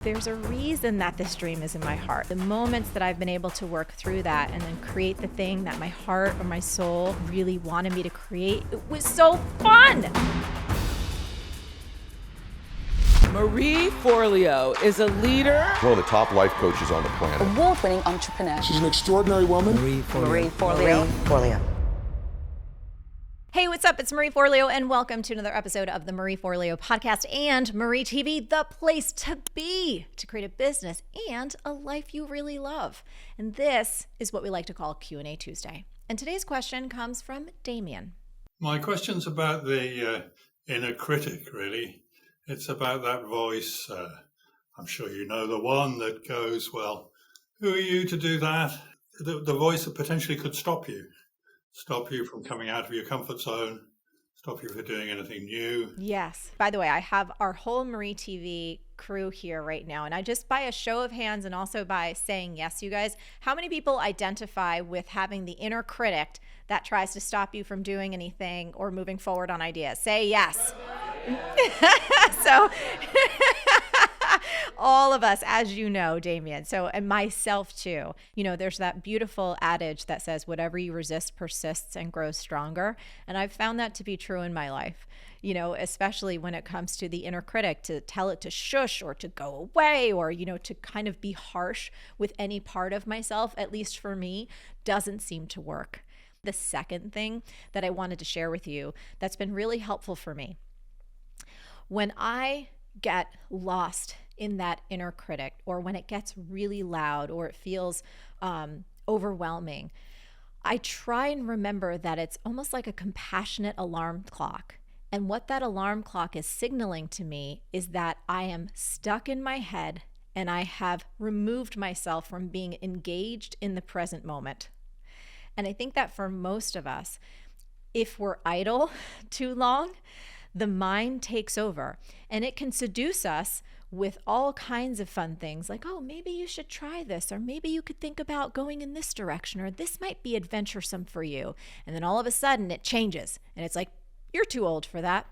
There's a reason that this dream is in my heart. The moments that I've been able to work through that and then create the thing that my heart or my soul really wanted me to create, it was so fun. Marie Forleo is a leader. One of the top life coaches on the planet. Award-winning entrepreneur. She's an extraordinary woman. Marie Forleo. Hey, what's up? It's Marie Forleo, and welcome to another episode of the Marie Forleo podcast and Marie TV, the place to be to create a business and a life you really love. And this is what we like to call Q&A Tuesday. And today's question comes from Damien. My question's about the inner critic, really. It's about that voice. I'm sure you know the one that goes, well, who are you to do that? The voice that potentially could stop you from coming out of your comfort zone, stop you from doing anything new. Yes. By the way, I have our whole Marie TV crew here right now. And I just, by a show of hands and also by saying yes, you guys, how many people identify with having the inner critic that tries to stop you from doing anything or moving forward on ideas? Say yes. So all of us, as you know, Damien, so, and myself too, you know, there's that beautiful adage that says, whatever you resist persists and grows stronger. And I've found that to be true in my life, you know, especially when it comes to the inner critic, to tell it to shush or to go away or, you know, to kind of be harsh with any part of myself, at least for me, doesn't seem to work. The second thing that I wanted to share with you that's been really helpful for me, when I get lost in that inner critic, or when it gets really loud or it feels overwhelming, I try and remember that it's almost like a compassionate alarm clock. And what that alarm clock is signaling to me is that I am stuck in my head and I have removed myself from being engaged in the present moment. And I think that for most of us, if we're idle too long, the mind takes over and it can seduce us with all kinds of fun things like, oh, maybe you should try this, or maybe you could think about going in this direction, or this might be adventuresome for you. And then all of a sudden it changes and it's like, you're too old for that.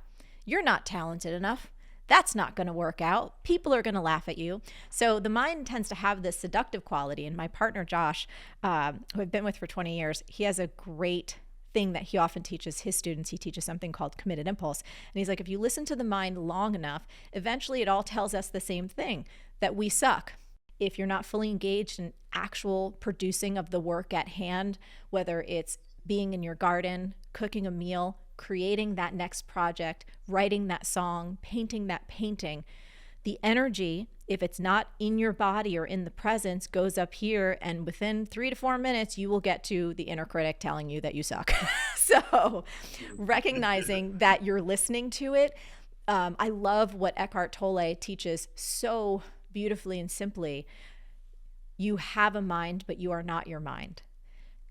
You're not talented enough. That's not going to work out. People are going to laugh at you. So the mind tends to have this seductive quality. And my partner, Josh, who I've been with for 20 years, he has a great thing that he often teaches his students. He teaches something called committed impulse. And he's like, if you listen to the mind long enough, eventually it all tells us the same thing, that we suck. If you're not fully engaged in actual producing of the work at hand, whether it's being in your garden, cooking a meal, creating that next project, writing that song, painting that painting, the energy, if it's not in your body or in the presence, goes up here, and within 3 to 4 minutes, you will get to the inner critic telling you that you suck. So recognizing that you're listening to it. I love what Eckhart Tolle teaches so beautifully and simply. You have a mind, but you are not your mind.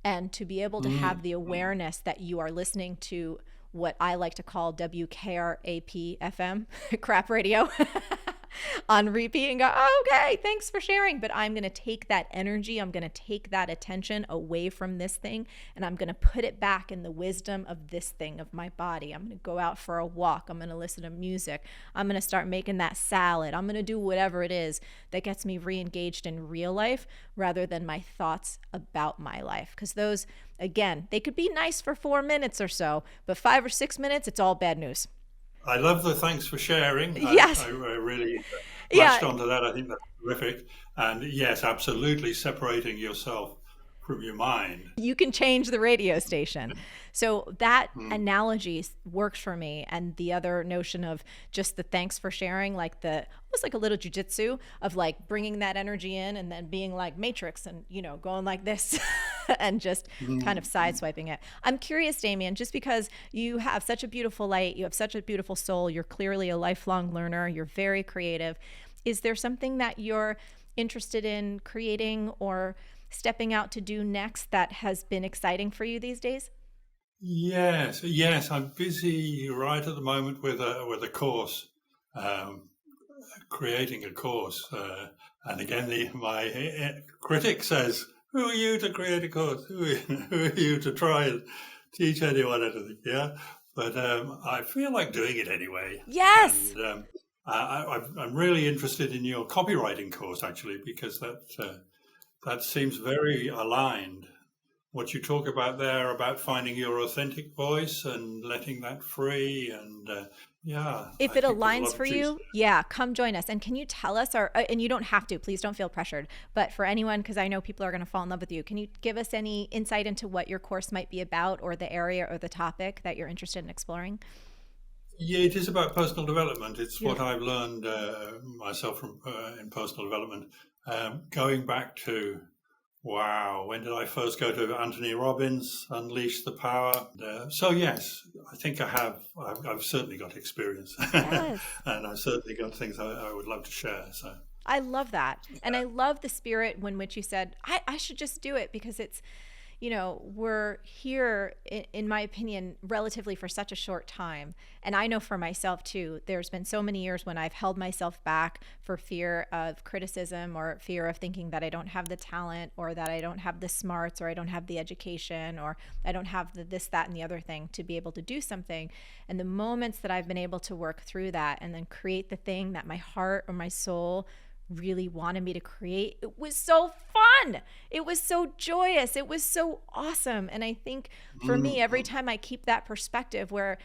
And to be able to have the awareness that you are listening to what I like to call WKRAP FM, crap radio, on repeat and go, oh, okay, thanks for sharing. But I'm going to take that energy, I'm going to take that attention away from this thing, and I'm going to put it back in the wisdom of this thing, of my body. I'm going to go out for a walk. I'm going to listen to music. I'm going to start making that salad. I'm going to do whatever it is that gets me re-engaged in real life rather than my thoughts about my life. Because those, again, they could be nice for 4 minutes or so, but 5 or 6 minutes, it's all bad news. I love the thanks for sharing. Yes. I really latched onto that. I think that's terrific. And yes, absolutely separating yourself from your mind. You can change the radio station. So that analogy works for me. And the other notion of just the thanks for sharing, like almost like a little jujitsu of like bringing that energy in and then being like Matrix and, you know, going like this and just kind of sideswiping it. I'm curious, Damien, just because you have such a beautiful light, you have such a beautiful soul, you're clearly a lifelong learner, you're very creative. Is there something that you're interested in creating or stepping out to do next that has been exciting for you these days? Yes. I'm busy right at the moment with a course, creating a course. And again, my critic says, "Who are you to create a course? Who are you to try and teach anyone anything?" Yeah, but I feel like doing it anyway. Yes. And I'm really interested in your copywriting course, actually, because that seems very aligned. What you talk about there about finding your authentic voice and letting that free, and yeah, If I it think there's a aligns lot for of juice you, yeah, come join us. And can you tell us, or and you don't have to, please don't feel pressured, but for anyone, because I know people are going to fall in love with you, can you give us any insight into what your course might be about, or the area or the topic that you're interested in exploring? Yeah, it is about personal development. It's what Beautiful. I've learned myself from in personal development. Going back to, wow, when did I first go to Anthony Robbins, Unleash the Power? So yes, I think I have. I've certainly got experience, Yes. and I've certainly got things I would love to share. So I love that. And I love the spirit in which you said, I should just do it, because it's, we're here, in my opinion, relatively for such a short time. And I know for myself too, there's been so many years when I've held myself back for fear of criticism, or fear of thinking that I don't have the talent, or that I don't have the smarts, or I don't have the education, or I don't have the this, that, and the other thing to be able to do something. And the moments that I've been able to work through that and then create the thing that my heart or my soul really wanted me to create, it was so fun. It was so joyous. It was so awesome. And I think for me, every time I keep that perspective where,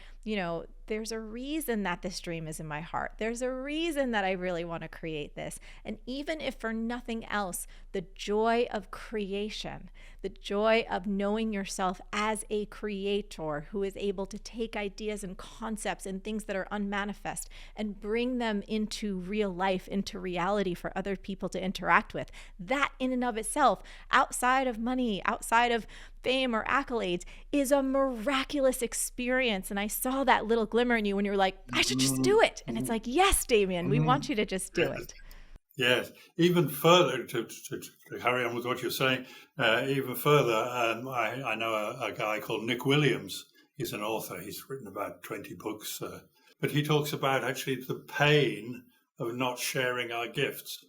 there's a reason that this dream is in my heart. There's a reason that I really want to create this. And even if for nothing else, the joy of creation, the joy of knowing yourself as a creator who is able to take ideas and concepts and things that are unmanifest and bring them into real life, into reality for other people to interact with. That in and of itself, outside of money, outside of fame or accolades, is a miraculous experience. And I saw that little glimmer in you when you were like, I should just do it. And it's like, yes, Damien, we want you to just do it. yes, even further to carry on with what you're saying, even further, I know a guy called Nick Williams. He's an author. He's written about 20 books, but he talks about actually the pain of not sharing our gifts.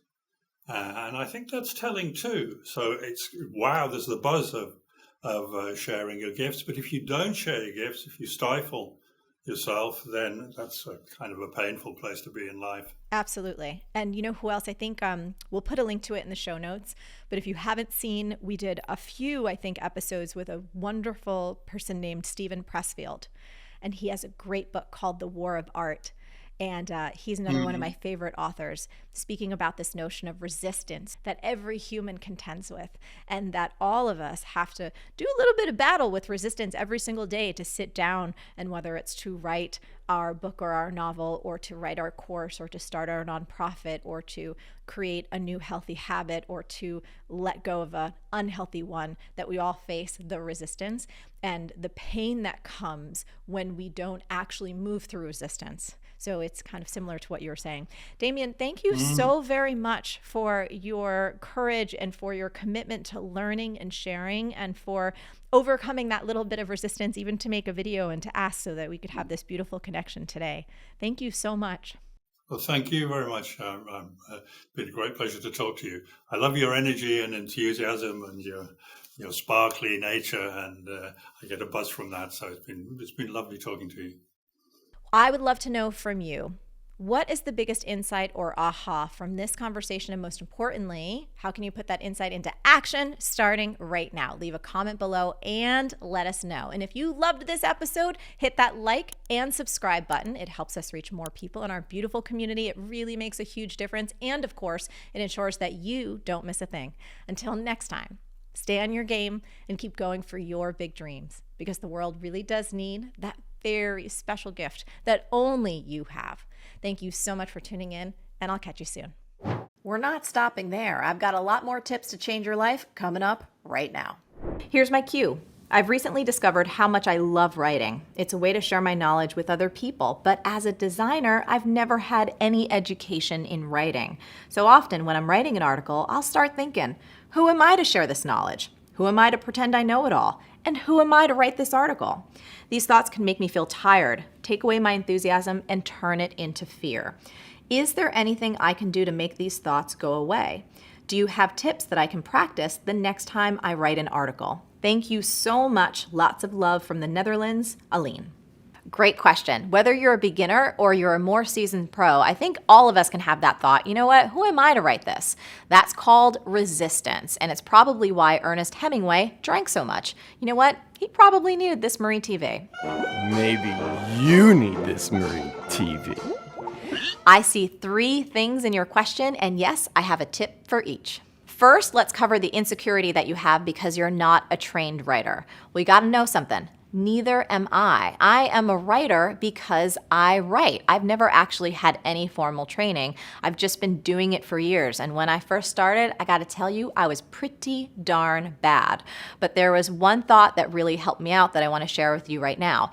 And I think that's telling too. So it's, wow, there's the buzz of sharing your gifts. But if you don't share your gifts, if you stifle yourself, then that's a kind of a painful place to be in life. Absolutely. And you know who else? I think we'll put a link to it in the show notes. But if you haven't seen, we did a few, I think, episodes with a wonderful person named Stephen Pressfield. And he has a great book called The War of Art. And he's another one of my favorite authors, speaking about this notion of resistance that every human contends with, and that all of us have to do a little bit of battle with resistance every single day to sit down, and whether it's to write our book or our novel, or to write our course, or to start our nonprofit, or to create a new healthy habit, or to let go of an unhealthy one, that we all face the resistance and the pain that comes when we don't actually move through resistance. So it's kind of similar to what you were saying. Damien, thank you so very much for your courage and for your commitment to learning and sharing, and for overcoming that little bit of resistance, even to make a video and to ask so that we could have this beautiful connection today. Thank you so much. Well, thank you very much. It's been a great pleasure to talk to you. I love your energy and enthusiasm and your sparkly nature, and I get a buzz from that. So it's been lovely talking to you. I would love to know from you, what is the biggest insight or aha from this conversation? And most importantly, how can you put that insight into action starting right now? Leave a comment below and let us know. And if you loved this episode, hit that like and subscribe button. It helps us reach more people in our beautiful community. It really makes a huge difference. And of course, it ensures that you don't miss a thing. Until next time, stay on your game and keep going for your big dreams, because the world really does need that very special gift that only you have. Thank you so much for tuning in, and I'll catch you soon. We're not stopping there. I've got a lot more tips to change your life coming up right now. Here's my cue. I've recently discovered how much I love writing. It's a way to share my knowledge with other people, but as a designer, I've never had any education in writing. So often when I'm writing an article, I'll start thinking, who am I to share this knowledge? Who am I to pretend I know it all? And who am I to write this article? These thoughts can make me feel tired, take away my enthusiasm, and turn it into fear. Is there anything I can do to make these thoughts go away? Do you have tips that I can practice the next time I write an article? Thank you so much. Lots of love from the Netherlands, Aline. Great question. Whether you're a beginner or you're a more seasoned pro, I think all of us can have that thought. You know what? Who am I to write this? That's called resistance, and it's probably why Ernest Hemingway drank so much. You know what? He probably needed this Marie TV. Maybe you need this Marie TV. I see 3 things in your question, and yes, I have a tip for each. First, let's cover the insecurity that you have because you're not a trained writer. We got to know something. Neither am I. I am a writer because I write. I've never actually had any formal training. I've just been doing it for years. And when I first started, I got to tell you, I was pretty darn bad. But there was one thought that really helped me out that I want to share with you right now.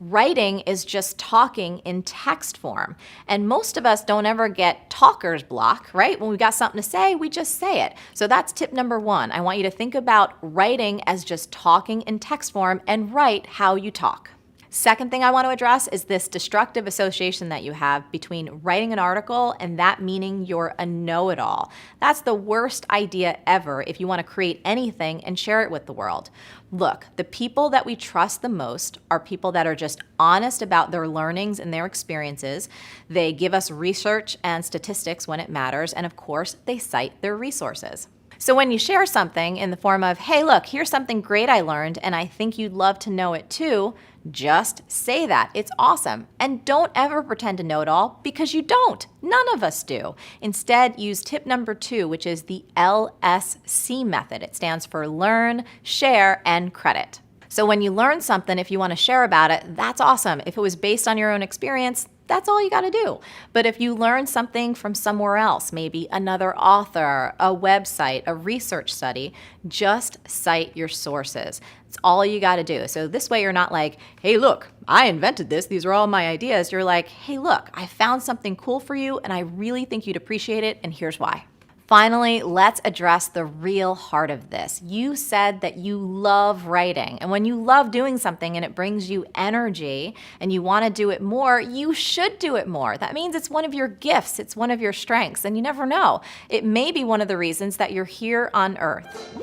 Writing is just talking in text form. And most of us don't ever get talker's block, right? When we got something to say, we just say it. So that's tip number 1. I want you to think about writing as just talking in text form and write how you talk. Second thing I want to address is this destructive association that you have between writing an article and that meaning you're a know-it-all. That's the worst idea ever if you want to create anything and share it with the world. Look, the people that we trust the most are people that are just honest about their learnings and their experiences. They give us research and statistics when it matters, and of course, they cite their resources. So when you share something in the form of, hey, look, here's something great I learned, and I think you'd love to know it too, just say that. It's awesome. And don't ever pretend to know it all because you don't. None of us do. Instead, use tip number 2, which is the LSC method. It stands for learn, share, and credit. So when you learn something, if you want to share about it, that's awesome. If it was based on your own experience, that's all you got to do. But if you learn something from somewhere else, maybe another author, a website, a research study, just cite your sources. It's all you got to do. So this way you're not like, hey, look, I invented this. These are all my ideas. You're like, hey, look, I found something cool for you and I really think you'd appreciate it, and here's why. Finally, let's address the real heart of this. You said that you love writing, and when you love doing something and it brings you energy and you want to do it more, you should do it more. That means it's one of your gifts, it's one of your strengths, and you never know. It may be one of the reasons that you're here on Earth.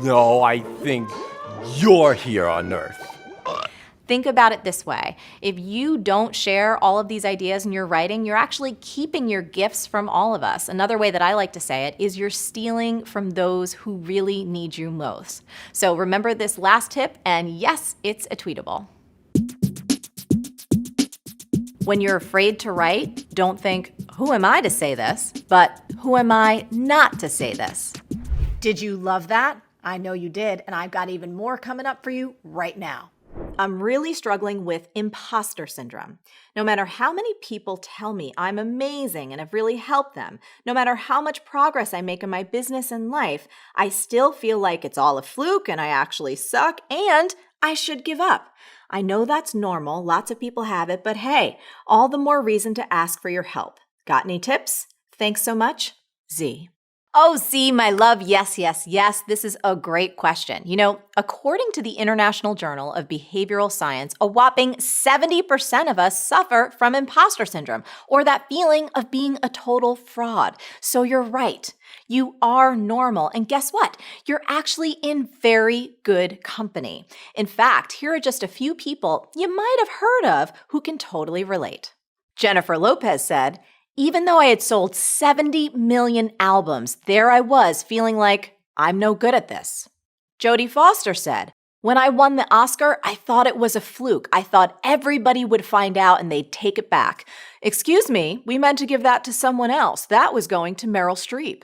No, I think you're here on Earth. Think about it this way. If you don't share all of these ideas in your writing, you're actually keeping your gifts from all of us. Another way that I like to say it is you're stealing from those who really need you most. So remember this last tip, and yes, it's a tweetable. When you're afraid to write, don't think, who am I to say this? But who am I not to say this? Did you love that? I know you did, and I've got even more coming up for you right now. I'm really struggling with imposter syndrome. No matter how many people tell me I'm amazing and have really helped them, no matter how much progress I make in my business and life, I still feel like it's all a fluke and I actually suck and I should give up. I know that's normal, lots of people have it, but hey, all the more reason to ask for your help. Got any tips? Thanks so much, Z. Oh, Z, my love, yes, yes, yes. This is a great question. You know, according to the International Journal of Behavioral Science, a whopping 70% of us suffer from imposter syndrome, or that feeling of being a total fraud. So you're right. You are normal. And guess what? You're actually in very good company. In fact, here are just a few people you might have heard of who can totally relate. Jennifer Lopez said, even though I had sold 70 million albums, there I was feeling like I'm no good at this. Jodie Foster said, when I won the Oscar, I thought it was a fluke. I thought everybody would find out and they'd take it back. Excuse me, we meant to give that to someone else. That was going to Meryl Streep.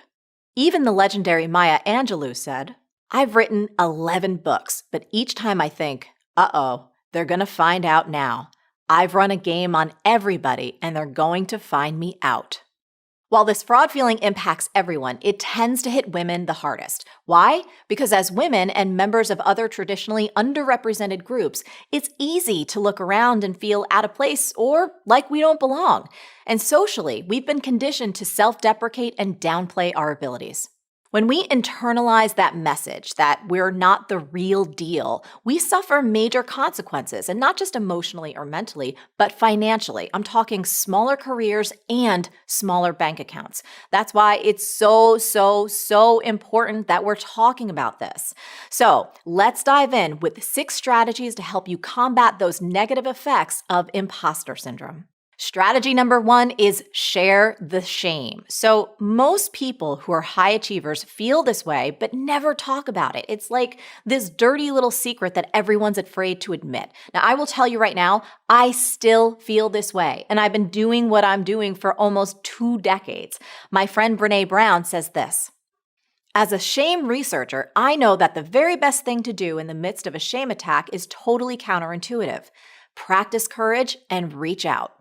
Even the legendary Maya Angelou said, I've written 11 books, but each time I think, uh-oh, they're going to find out now. I've run a game on everybody and they're going to find me out. While this fraud feeling impacts everyone, it tends to hit women the hardest. Why? Because as women and members of other traditionally underrepresented groups, it's easy to look around and feel out of place or like we don't belong. And socially, we've been conditioned to self-deprecate and downplay our abilities. When we internalize that message that we're not the real deal, we suffer major consequences, and not just emotionally or mentally, but financially. I'm talking smaller careers and smaller bank accounts. That's why it's so important that we're talking about this. So let's dive in with 6 strategies to help you combat those negative effects of imposter syndrome. Strategy number 1 is share the shame. So most people who are high achievers feel this way, but never talk about it. It's like this dirty little secret that everyone's afraid to admit. Now, I will tell you right now, I still feel this way, and I've been doing what I'm doing for almost 2 decades. My friend Brene Brown says this: as a shame researcher, I know that the very best thing to do in the midst of a shame attack is totally counterintuitive. Practice courage and reach out.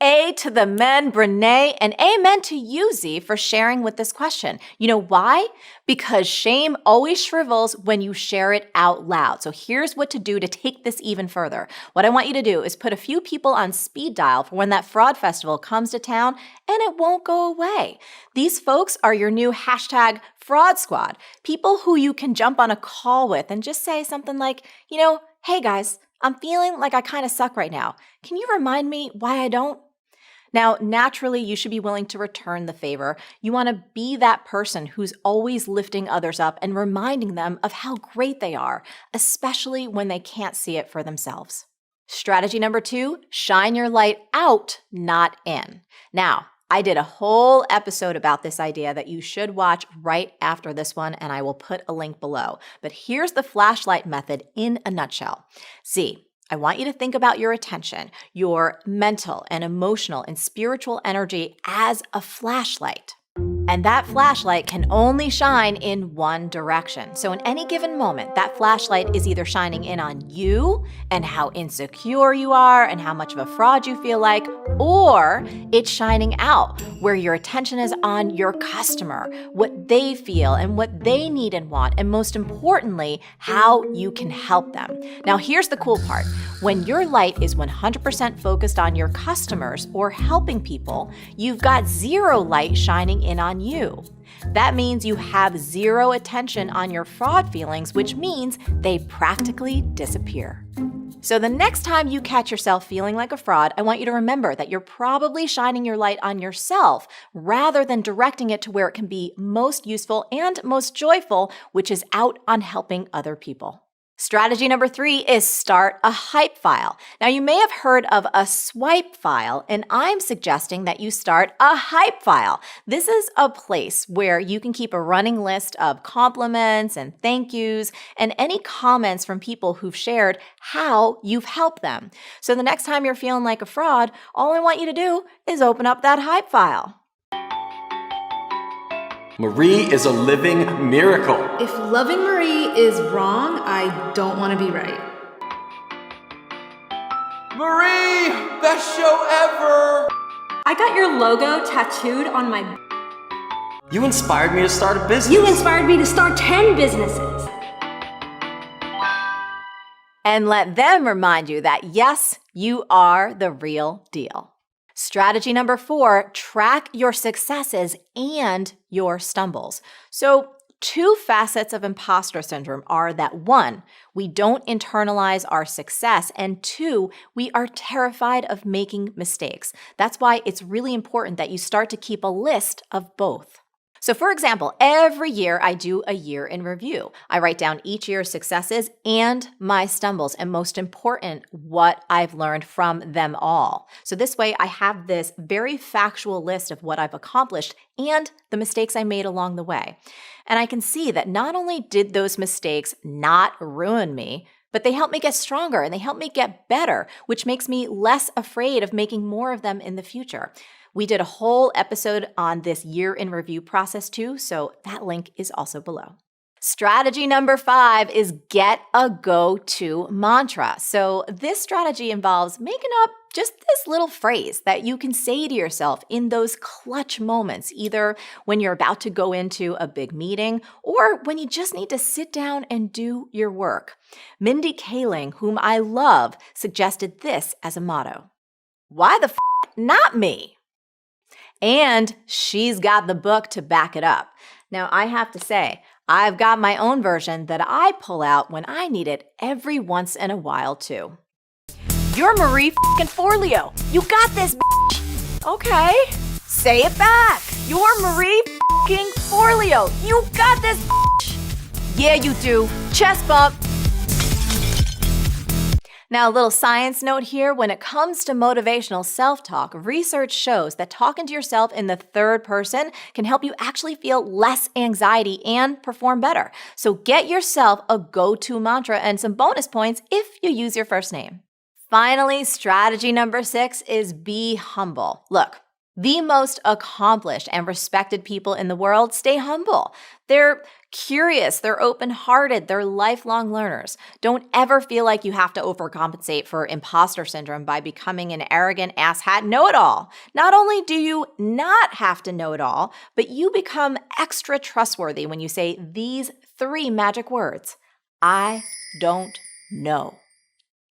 A to the men, Brene, and amen to you, Z, for sharing with this question. You know why? Because shame always shrivels when you share it out loud. So here's what to do to take this even further. What I want you to do is put a few people on speed dial for when that fraud festival comes to town, and it won't go away. These folks are your new hashtag fraud squad, people who you can jump on a call with and just say something like, hey guys, I'm feeling like I kind of suck right now. Can you remind me why I don't? Now, naturally, you should be willing to return the favor. You want to be that person who's always lifting others up and reminding them of how great they are, especially when they can't see it for themselves. Strategy number 2, shine your light out, not in. Now, I did a whole episode about this idea that you should watch right after this one, and I will put a link below. But here's the flashlight method in a nutshell. See, I want you to think about your attention, your mental and emotional and spiritual energy as a flashlight. And that flashlight can only shine in one direction. So in any given moment, that flashlight is either shining in on you and how insecure you are and how much of a fraud you feel like, or it's shining out where your attention is on your customer, what they feel and what they need and want, and most importantly, how you can help them. Now, here's the cool part. When your light is 100% focused on your customers or helping people, you've got 0 light shining in on you. That means you have 0 attention on your fraud feelings, which means they practically disappear. So the next time you catch yourself feeling like a fraud, I want you to remember that you're probably shining your light on yourself rather than directing it to where it can be most useful and most joyful, which is out on helping other people. Strategy number 3 is start a hype file. Now, you may have heard of a swipe file, and I'm suggesting that you start a hype file. This is a place where you can keep a running list of compliments and thank yous and any comments from people who've shared how you've helped them. So the next time you're feeling like a fraud, all I want you to do is open up that hype file. Marie is a living miracle. If loving Marie is wrong, I don't want to be right. Marie, best show ever. I got your logo tattooed on my... You inspired me to start a business. You inspired me to start 10 businesses. And let them remind you that yes, you are the real deal. Strategy number 4, track your successes and your stumbles. So 2 facets of imposter syndrome are that 1, we don't internalize our success, and 2, we are terrified of making mistakes. That's why it's really important that you start to keep a list of both. So for example, every year I do a year in review. I write down each year's successes and my stumbles, and most important, what I've learned from them all. So this way I have this very factual list of what I've accomplished and the mistakes I made along the way. And I can see that not only did those mistakes not ruin me, but they help me get stronger and they help me get better, which makes me less afraid of making more of them in the future. We did a whole episode on this year in review process too, so that link is also below. Strategy number 5 is get a go-to mantra. So this strategy involves making up just this little phrase that you can say to yourself in those clutch moments, either when you're about to go into a big meeting or when you just need to sit down and do your work. Mindy Kaling, whom I love, suggested this as a motto: "Why the f*** not me?" And she's got the book to back it up. Now, I have to say, I've got my own version that I pull out when I need it every once in a while, too. You're Marie Forleo. You got this, bitch. Okay. Say it back. You're Marie Forleo. You got this, bitch. Yeah, you do. Chest bump. Now, a little science note here. When it comes to motivational self-talk, research shows that talking to yourself in the third person can help you actually feel less anxiety and perform better. So get yourself a go-to mantra and some bonus points if you use your first name. Finally, strategy number 6 is be humble. Look, the most accomplished and respected people in the world stay humble. They're curious, they're open-hearted, they're lifelong learners. Don't ever feel like you have to overcompensate for imposter syndrome by becoming an arrogant asshat know-it-all. Not only do you not have to know it all, but you become extra trustworthy when you say these 3 magic words. I don't know.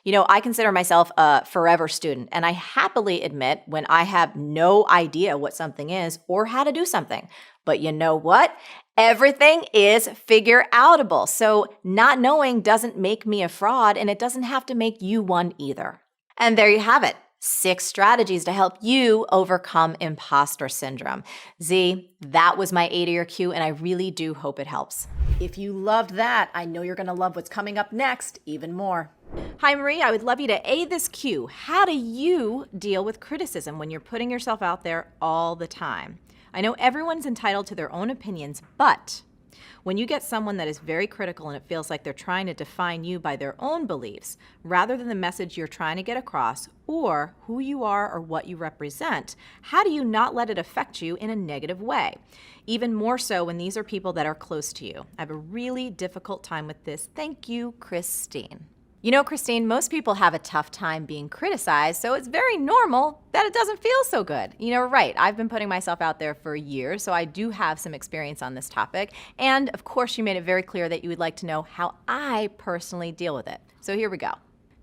You know, I consider myself a forever student, and I happily admit when I have no idea what something is or how to do something. But you know what? Everything is figure-outable, so not knowing doesn't make me a fraud, and it doesn't have to make you one either. And there you have it. 6 strategies to help you overcome imposter syndrome. Z, that was my A to your Q, and I really do hope it helps. If you loved that, I know you're going to love what's coming up next even more. Hi, Marie. I would love you to A this Q. How do you deal with criticism when you're putting yourself out there all the time? I know everyone's entitled to their own opinions, but when you get someone that is very critical and it feels like they're trying to define you by their own beliefs, rather than the message you're trying to get across or who you are or what you represent, how do you not let it affect you in a negative way? Even more so when these are people that are close to you. I have a really difficult time with this. Thank you, Christine. You know, Christine, most people have a tough time being criticized, so it's very normal that it doesn't feel so good. You know, right, I've been putting myself out there for years, so I do have some experience on this topic. And of course, you made it very clear that you would like to know how I personally deal with it. So here we go.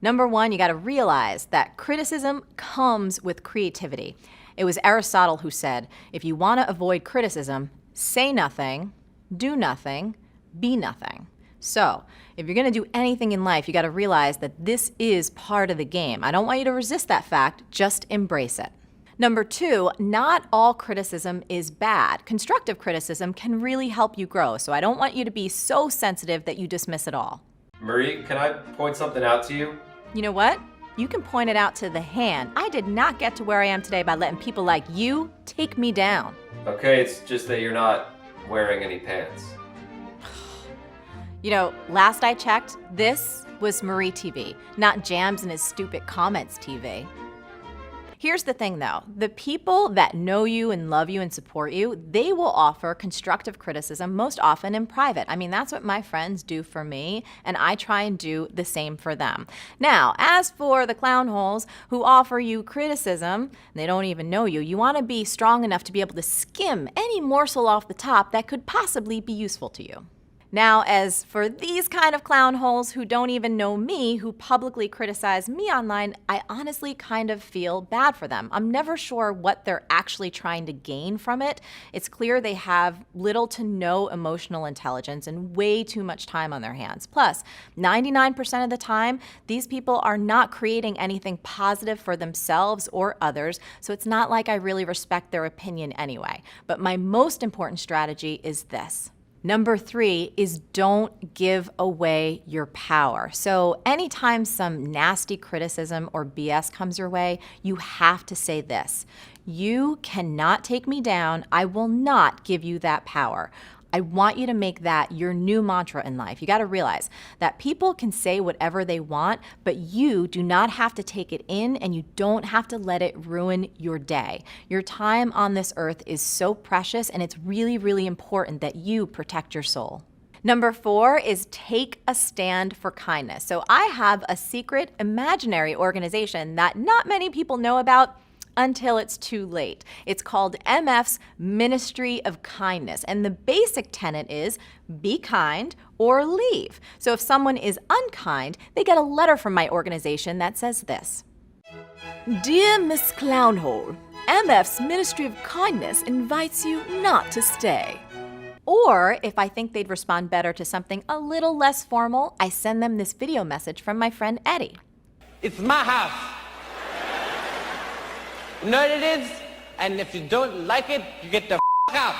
Number 1, you got to realize that criticism comes with creativity. It was Aristotle who said, if you want to avoid criticism, say nothing, do nothing, be nothing. So, if you're going to do anything in life, you got to realize that this is part of the game. I don't want you to resist that fact, just embrace it. Number 2, not all criticism is bad. Constructive criticism can really help you grow, so I don't want you to be so sensitive that you dismiss it all. Marie, can I point something out to you? You know what? You can point it out to the hand. I did not get to where I am today by letting people like you take me down. Okay, it's just that you're not wearing any pants. You know, last I checked, this was Marie TV, not Jams and his stupid comments TV. Here's the thing though, the people that know you and love you and support you, they will offer constructive criticism most often in private. I mean, that's what my friends do for me, and I try and do the same for them. Now, as for the clown holes who offer you criticism, they don't even know you, you want to be strong enough to be able to skim any morsel off the top that could possibly be useful to you. Now, as for these kind of clown holes who don't even know me, who publicly criticize me online, I honestly kind of feel bad for them. I'm never sure what they're actually trying to gain from it. It's clear they have little to no emotional intelligence and way too much time on their hands. Plus, 99% of the time, these people are not creating anything positive for themselves or others, so it's not like I really respect their opinion anyway. But my most important strategy is this. Number 3 is don't give away your power. So anytime some nasty criticism or BS comes your way, you have to say this. You cannot take me down. I will not give you that power. I want you to make that your new mantra in life. You got to realize that people can say whatever they want, but you do not have to take it in and you don't have to let it ruin your day. Your time on this earth is so precious, and it's really, really important that you protect your soul. Number 4 is take a stand for kindness. So I have a secret imaginary organization that not many people know about until it's too late. It's called MF's Ministry of Kindness, and the basic tenet is be kind or leave. So if someone is unkind, they get a letter from my organization that says this. Dear Miss Clownhole, MF's Ministry of Kindness invites you not to stay. Or if I think they'd respond better to something a little less formal, I send them this video message from my friend Eddie. It's my house. You know what it is? And if you don't like it, you get the out.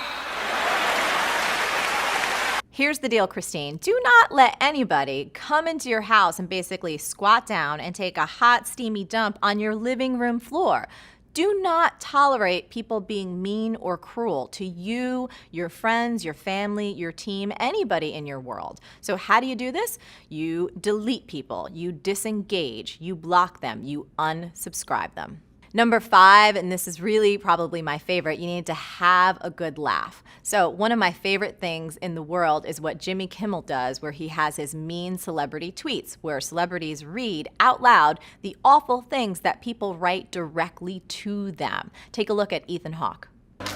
Here's the deal, Christine. Do not let anybody come into your house and basically squat down and take a hot, steamy dump on your living room floor. Do not tolerate people being mean or cruel to you, your friends, your family, your team, anybody in your world. So how do you do this? You delete people, you disengage, you block them, you unsubscribe them. Number 5, and this is really probably my favorite, you need to have a good laugh. So one of my favorite things in the world is what Jimmy Kimmel does, where he has his mean celebrity tweets, where celebrities read out loud the awful things that people write directly to them. Take a look at Ethan Hawke.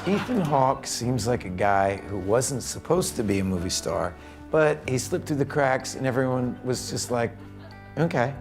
Ethan Hawke seems like a guy who wasn't supposed to be a movie star, but he slipped through the cracks and everyone was just like, okay.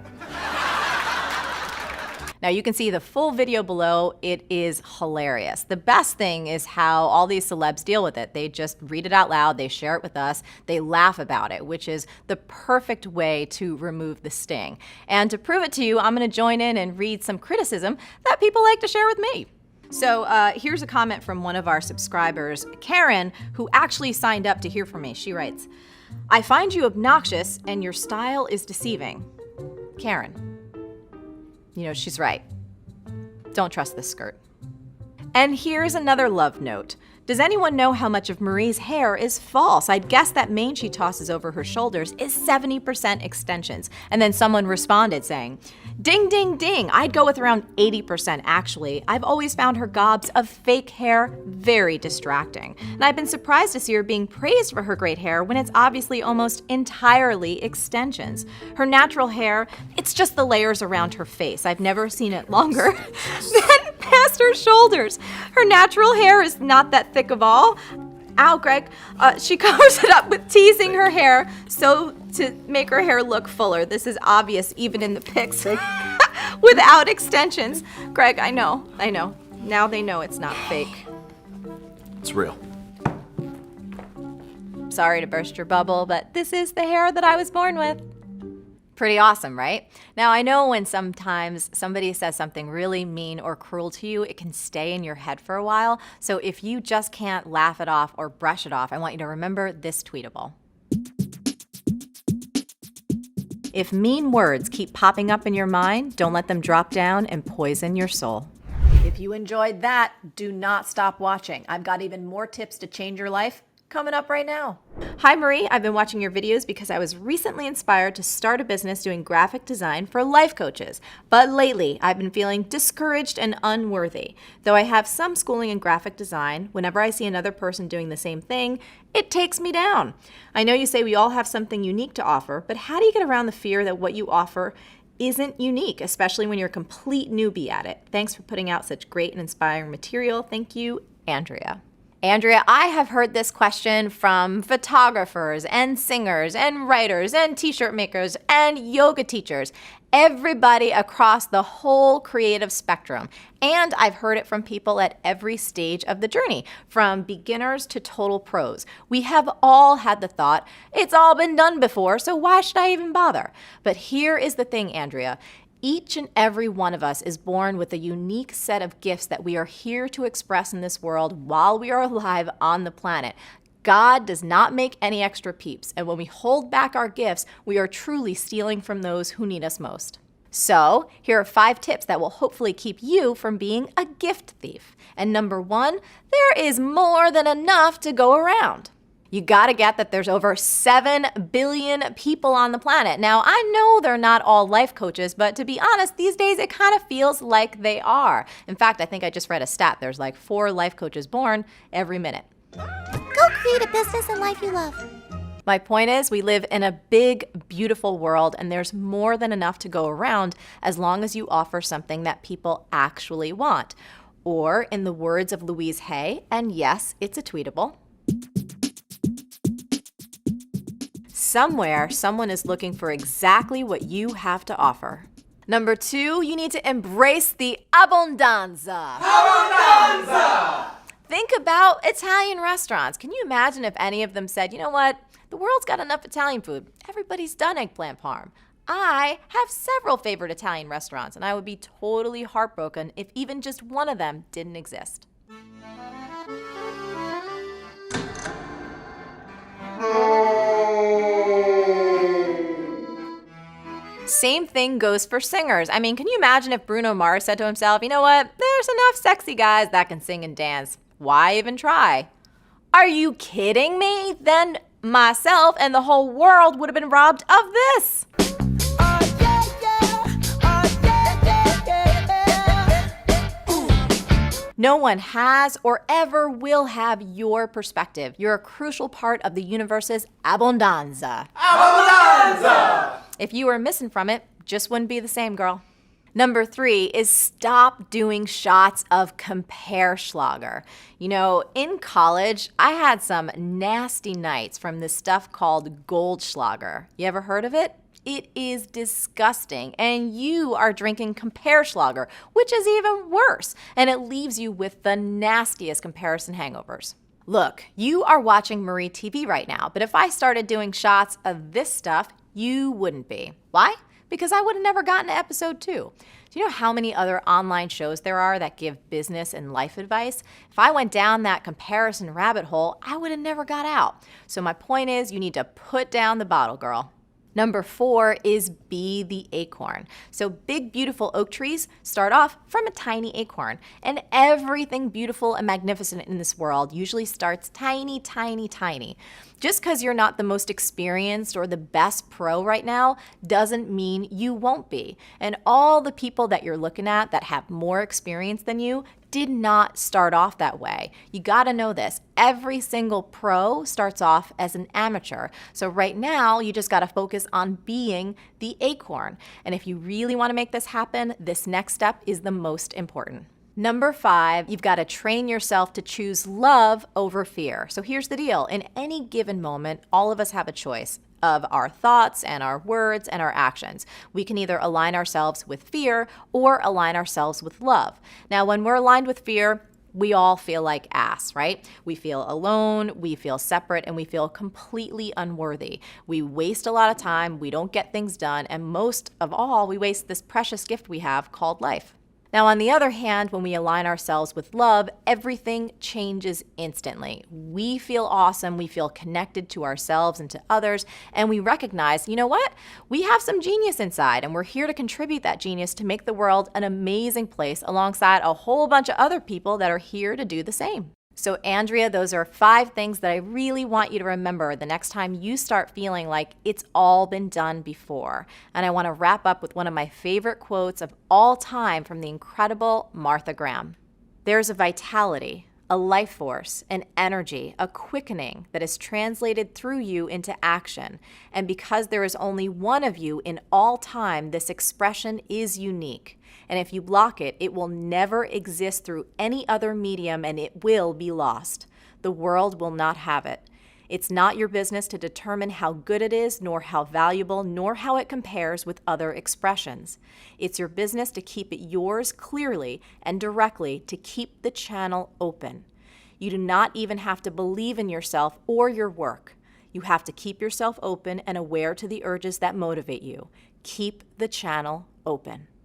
Now you can see the full video below. It is hilarious. The best thing is how all these celebs deal with it. They just read it out loud, they share it with us, they laugh about it, which is the perfect way to remove the sting. And to prove it to you, I'm gonna join in and read some criticism that people like to share with me. So here's a comment from one of our subscribers, Karen, who actually signed up to hear from me. She writes, "I find you obnoxious and your style is deceiving." Karen. You know, she's right. Don't trust this skirt. And here's another love note. Does anyone know how much of Marie's hair is false? I'd guess that mane she tosses over her shoulders is 70% extensions. And then someone responded saying, ding, ding, ding. I'd go with around 80% actually. I've always found her gobs of fake hair very distracting. And I've been surprised to see her being praised for her great hair when it's obviously almost entirely extensions. Her natural hair, it's just the layers around her face. I've never seen it longer than past her shoulders. Her natural hair is not that thick of all. Ow, Greg. She covers it up with teasing her hair so to make her hair look fuller. This is obvious even in the pics without extensions. Greg, I know. Now they know it's not fake. It's real. Sorry to burst your bubble, but this is the hair that I was born with. Pretty awesome, right? Now, I know when sometimes somebody says something really mean or cruel to you, it can stay in your head for a while. So if you just can't laugh it off or brush it off, I want you to remember this tweetable. If mean words keep popping up in your mind, don't let them drop down and poison your soul. If you enjoyed that, do not stop watching. I've got even more tips to change your life coming up right now. Hi Marie, I've been watching your videos because I was recently inspired to start a business doing graphic design for life coaches. But lately, I've been feeling discouraged and unworthy. Though I have some schooling in graphic design, whenever I see another person doing the same thing, it takes me down. I know you say we all have something unique to offer, but how do you get around the fear that what you offer isn't unique, especially when you're a complete newbie at it? Thanks for putting out such great and inspiring material. Thank you, Andrea. Andrea, I have heard this question from photographers and singers and writers and t-shirt makers and yoga teachers, everybody across the whole creative spectrum. And I've heard it from people at every stage of the journey, from beginners to total pros. We have all had the thought, it's all been done before, so why should I even bother? But here is the thing, Andrea. Each and every one of us is born with a unique set of gifts that we are here to express in this world while we are alive on the planet. God does not make any extra peeps, and when we hold back our gifts, we are truly stealing from those who need us most. So, here are 5 tips that will hopefully keep you from being a gift thief. And number 1, there is more than enough to go around. You gotta get that there's over 7 billion people on the planet. Now, I know they're not all life coaches, but to be honest, these days it kind of feels like they are. In fact, I think I just read a stat. There's like 4 life coaches born every minute. Go create a business and life you love. My point is, we live in a big, beautiful world, and there's more than enough to go around as long as you offer something that people actually want. Or, in the words of Louise Hay, and yes, it's a tweetable, somewhere, someone is looking for exactly what you have to offer. Number 2, you need to embrace the abbondanza. Abbondanza! Think about Italian restaurants. Can you imagine if any of them said, you know what, the world's got enough Italian food. Everybody's done eggplant parm. I have several favorite Italian restaurants, and I would be totally heartbroken if even just one of them didn't exist. Same thing goes for singers. I mean, can you imagine if Bruno Mars said to himself, you know what, there's enough sexy guys that can sing and dance. Why even try? Are you kidding me? Then myself and the whole world would have been robbed of this. No one has or ever will have your perspective. You're a crucial part of the universe's abbondanza. Abbondanza! If you were missing from it, just wouldn't be the same, girl. Number 3 is stop doing shots of Comparschlager. You know, in college, I had some nasty nights from this stuff called Goldschlager. You ever heard of it? It is disgusting, and you are drinking Comparschlager, which is even worse, and it leaves you with the nastiest comparison hangovers. Look, you are watching Marie TV right now, but if I started doing shots of this stuff, you wouldn't be. Why? Because I would have never gotten to episode 2. Do you know how many other online shows there are that give business and life advice? If I went down that comparison rabbit hole, I would have never got out. So my point is, you need to put down the bottle, girl. Number 4 is be the acorn. So big, beautiful oak trees start off from a tiny acorn. And everything beautiful and magnificent in this world usually starts tiny, tiny, tiny. Just because you're not the most experienced or the best pro right now doesn't mean you won't be. And all the people that you're looking at that have more experience than you did not start off that way. You gotta know this. Every single pro starts off as an amateur. So right now, you just gotta focus on being the acorn. And if you really wanna make this happen, this next step is the most important. Number 5, you've got to train yourself to choose love over fear. So here's the deal. In any given moment, all of us have a choice of our thoughts and our words and our actions. We can either align ourselves with fear or align ourselves with love. Now, when we're aligned with fear, we all feel like ass, right? We feel alone, we feel separate, and we feel completely unworthy. We waste a lot of time, we don't get things done, and most of all, we waste this precious gift we have called life. Now, on the other hand, when we align ourselves with love, everything changes instantly. We feel awesome, we feel connected to ourselves and to others, and we recognize, you know what? We have some genius inside, and we're here to contribute that genius to make the world an amazing place alongside a whole bunch of other people that are here to do the same. So Andrea, those are 5 things that I really want you to remember the next time you start feeling like it's all been done before. And I want to wrap up with one of my favorite quotes of all time from the incredible Martha Graham. There's a vitality, a life force, an energy, a quickening that is translated through you into action. And because there is only one of you in all time, this expression is unique. And if you block it, it will never exist through any other medium and it will be lost. The world will not have it. It's not your business to determine how good it is, nor how valuable, nor how it compares with other expressions. It's your business to keep it yours clearly and directly, to keep the channel open. You do not even have to believe in yourself or your work. You have to keep yourself open and aware to the urges that motivate you. Keep the channel open.